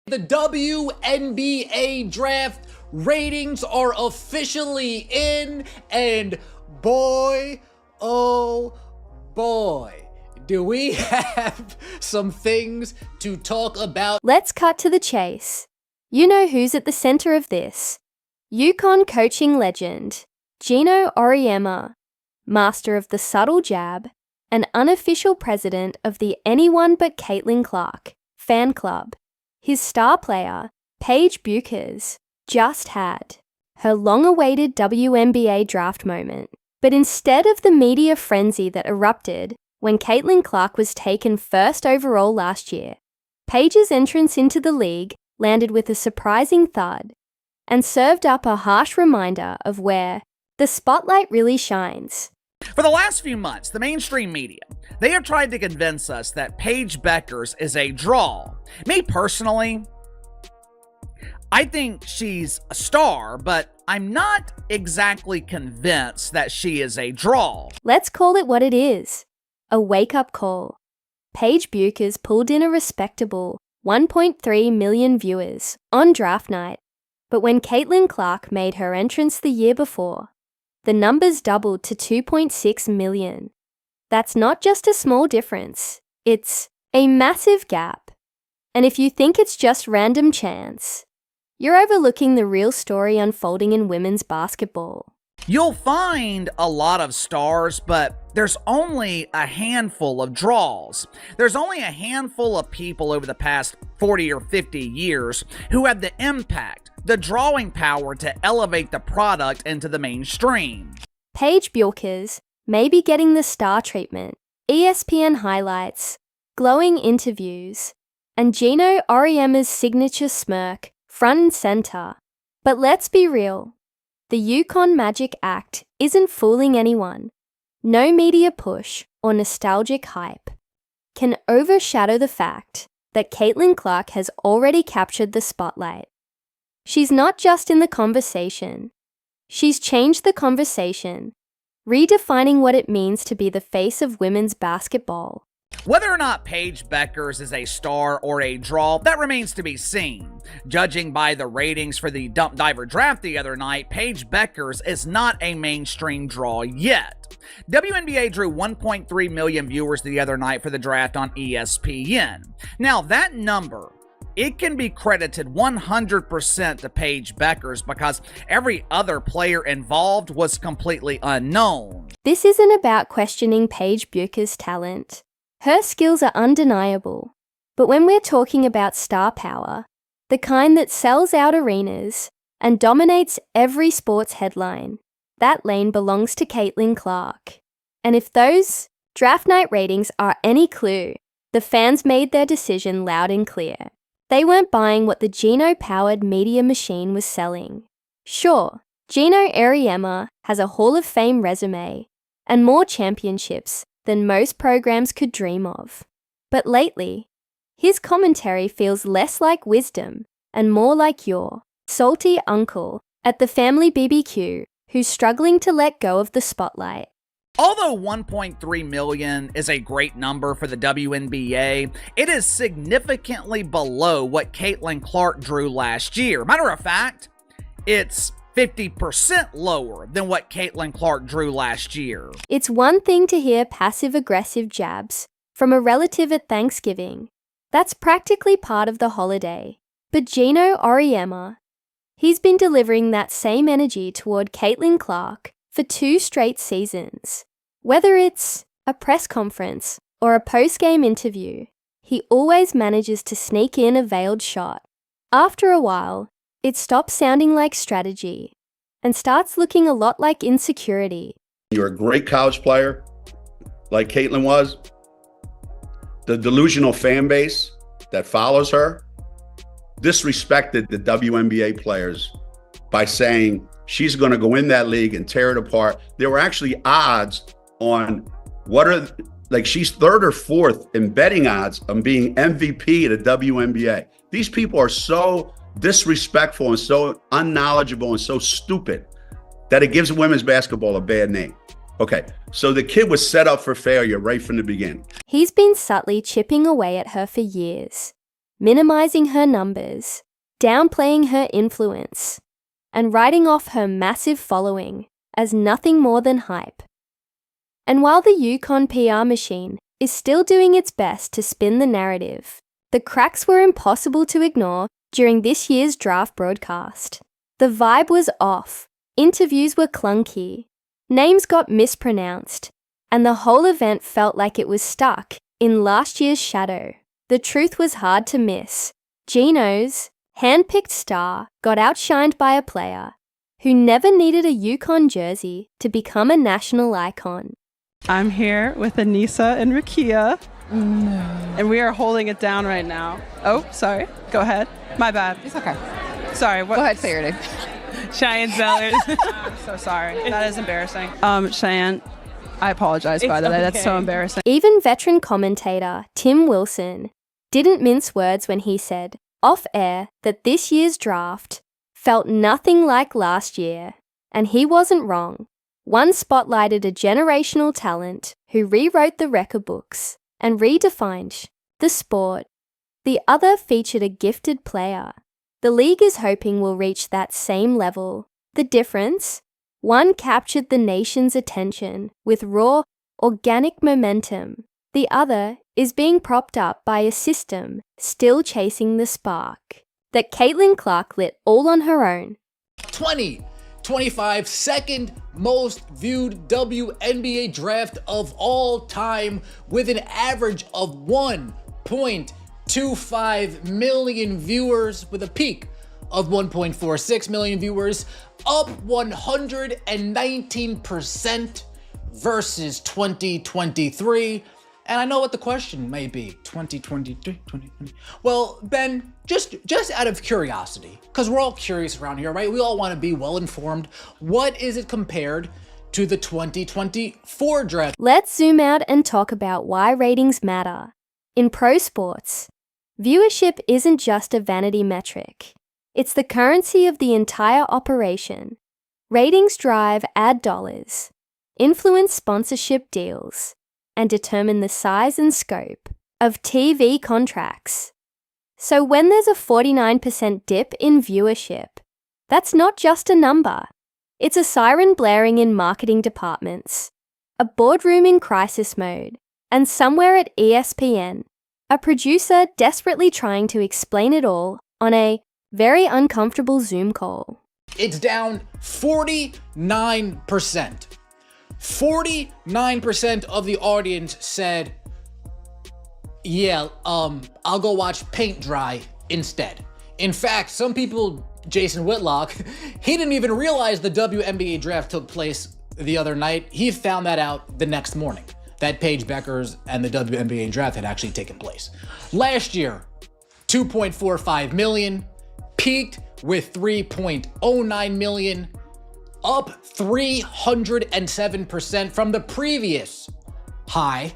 The WNBA Draft ratings are officially in, and boy, oh boy, do we have some things to talk about. Let's cut to the chase. You know who's at the center of this. UConn coaching legend, Geno Auriemma, master of the subtle jab, and unofficial president of the Anyone But Caitlin Clark fan club. His star player, Paige Bueckers, just had her long-awaited WNBA draft moment. But instead of the media frenzy that erupted when Caitlin Clark was taken first overall last year, Paige's entrance into the league landed with a surprising thud and served up a harsh reminder of where the spotlight really shines. For the last few months, the mainstream media, they have tried to convince us that Paige Bueckers is a draw. Me personally, I think she's a star, but I'm not exactly convinced that she is a draw. Let's call it what it is, a wake-up call. Paige Bueckers pulled in a respectable 1.3 million viewers on draft night, but when Caitlin Clark made her entrance the year before, the numbers doubled to 2.6 million. That's not just a small difference, it's a massive gap. And if you think it's just random chance, you're overlooking the real story unfolding in women's basketball. You'll find a lot of stars, but there's only a handful of draws. There's only a handful of people over the past 40 or 50 years who have the impact, the drawing power to elevate the product into the mainstream. Paige Bueckers may be getting the star treatment, ESPN highlights, glowing interviews, and Geno Auriemma's signature smirk front and center. But let's be real. The UConn Magic act isn't fooling anyone. No media push or nostalgic hype can overshadow the fact that Caitlin Clark has already captured the spotlight. She's not just in the conversation. She's changed the conversation, redefining what it means to be the face of women's basketball. Whether or not Paige Bueckers is a star or a draw, that remains to be seen. Judging by the ratings for the Dump Diver draft the other night, Paige Bueckers is not a mainstream draw yet. WNBA drew 1.3 million viewers the other night for the draft on ESPN. Now, that number, it can be credited 100% to Paige Bueckers because every other player involved was completely unknown. This isn't about questioning Paige Bueckers' talent. Her skills are undeniable, but when we're talking about star power, the kind that sells out arenas and dominates every sports headline, that lane belongs to Caitlin Clark. And if those draft night ratings are any clue, the fans made their decision loud and clear. They weren't buying what the Geno-powered media machine was selling. Sure, Geno Auriemma has a Hall of Fame resume and more championships than most programs could dream of. But lately, his commentary feels less like wisdom and more like your salty uncle at the family BBQ who's struggling to let go of the spotlight. Although 1.3 million is a great number for the WNBA, it is significantly below what Caitlin Clark drew last year. Matter of fact, it's 50% lower than what Caitlin Clark drew last year. It's one thing to hear passive-aggressive jabs from a relative at Thanksgiving. That's practically part of the holiday. But Geno Auriemma, he's been delivering that same energy toward Caitlin Clark for 2 straight seasons. Whether it's a press conference or a post-game interview, he always manages to sneak in a veiled shot. After a while, it stops sounding like strategy and starts looking a lot like insecurity. You're a great college player, like Caitlin was. The delusional fan base that follows her disrespected the WNBA players by saying she's going to go in that league and tear it apart. There were actually odds on she's 3rd or 4th in betting odds on being MVP of the WNBA. These people are so disrespectful and so unknowledgeable and so stupid that it gives women's basketball a bad name. Okay, so the kid was set up for failure right from the beginning. He's been subtly chipping away at her for years. minimizing her numbers, downplaying her influence, and writing off her massive following as nothing more than hype. And while the UConn PR machine is still doing its best to spin the narrative, the cracks were impossible to ignore during this year's draft broadcast. The vibe was off, interviews were clunky, names got mispronounced, and the whole event felt like it was stuck in last year's shadow. The truth was hard to miss. Geno's hand-picked star got outshined by a player who never needed a UConn jersey to become a national icon. I'm here with Anissa and Rakia, and we are holding it down right now. Oh, sorry. Go ahead. My bad. It's okay. Sorry. What? Go ahead, say your name. Cheyenne Zellers. I'm so sorry. That is embarrassing. Cheyenne, I apologize, by the way. That's so embarrassing. Even veteran commentator Tim Wilson didn't mince words when he said, off-air, that this year's draft felt nothing like last year, and he wasn't wrong. One spotlighted a generational talent who rewrote the record books and redefined the sport. The other featured a gifted player the league is hoping will reach that same level. The difference? One captured the nation's attention with raw, organic momentum. The other is being propped up by a system still chasing the spark that Caitlin Clark lit all on her own. 2025 second most viewed WNBA draft of all time with an average of 1.25 million viewers with a peak of 1.46 million viewers, up 119% versus 2023. And I know what the question may be, 2023, 2020. Well, Ben, just out of curiosity, because we're all curious around here, right? We all want to be well-informed. What is it compared to the 2024 draft? Let's zoom out and talk about why ratings matter. In pro sports, viewership isn't just a vanity metric. It's the currency of the entire operation. Ratings drive ad dollars, influence sponsorship deals, and determine the size and scope of TV contracts. So when there's a 49% dip in viewership, that's not just a number. It's a siren blaring in marketing departments, a boardroom in crisis mode, and somewhere at ESPN, a producer desperately trying to explain it all on a very uncomfortable Zoom call. It's down 49%. 49% of the audience said, yeah, I'll go watch paint dry instead. In fact, some people, Jason Whitlock, he didn't even realize the WNBA draft took place the other night. He found that out the next morning, that Paige Bueckers and the WNBA draft had actually taken place. Last year, 2.45 million, peaked with 3.09 million, up 307% from the previous high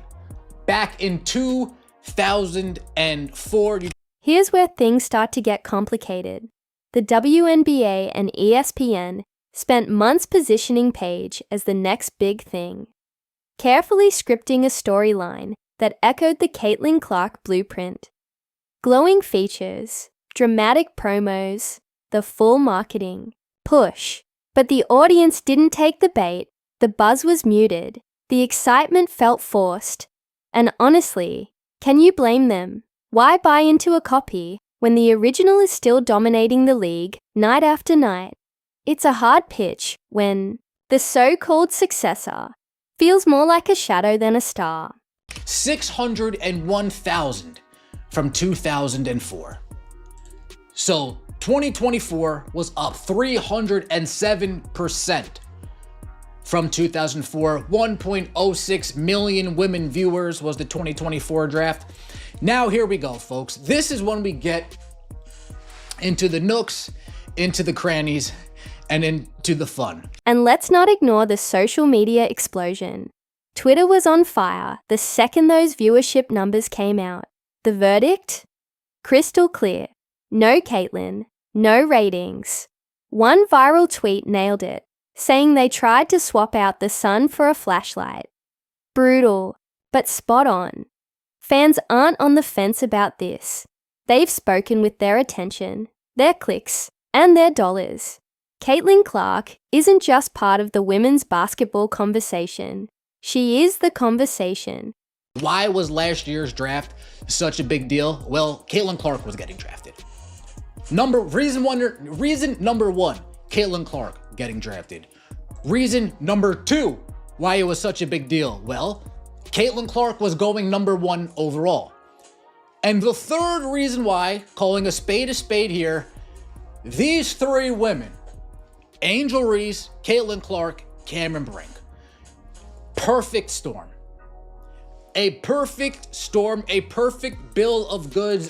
back in 2004. Here's where things start to get complicated. The WNBA and ESPN spent months positioning Paige as the next big thing, carefully scripting a storyline that echoed the Caitlin Clark blueprint. Glowing features, dramatic promos, the full marketing, push. But the audience didn't take the bait, the buzz was muted, the excitement felt forced. And honestly, can you blame them? Why buy into a copy when the original is still dominating the league night after night? It's a hard pitch when the so-called successor feels more like a shadow than a star. 601,000 from 2004. So 2024 was up 307% from 2004. 1.06 million women viewers was the 2024 draft. Now here we go, folks. This is when we get into the nooks, into the crannies, and into the fun. And let's not ignore the social media explosion. Twitter was on fire the second those viewership numbers came out. The verdict? Crystal clear. No Caitlin, no ratings. One viral tweet nailed it, saying they tried to swap out the sun for a flashlight. Brutal, but spot on. Fans aren't on the fence about this. They've spoken with their attention, their clicks, and their dollars. Caitlin Clark isn't just part of the women's basketball conversation. She is the conversation. Why was last year's draft such a big deal? Well, Caitlin Clark was getting drafted. Reason number one, Caitlin Clark getting drafted. Reason number two, why it was such a big deal. Well, Caitlin Clark was going number one overall. And the third reason why, calling a spade here, these three women, Angel Reese, Caitlin Clark, Cameron Brink. Perfect storm. A perfect storm, a perfect bill of goods.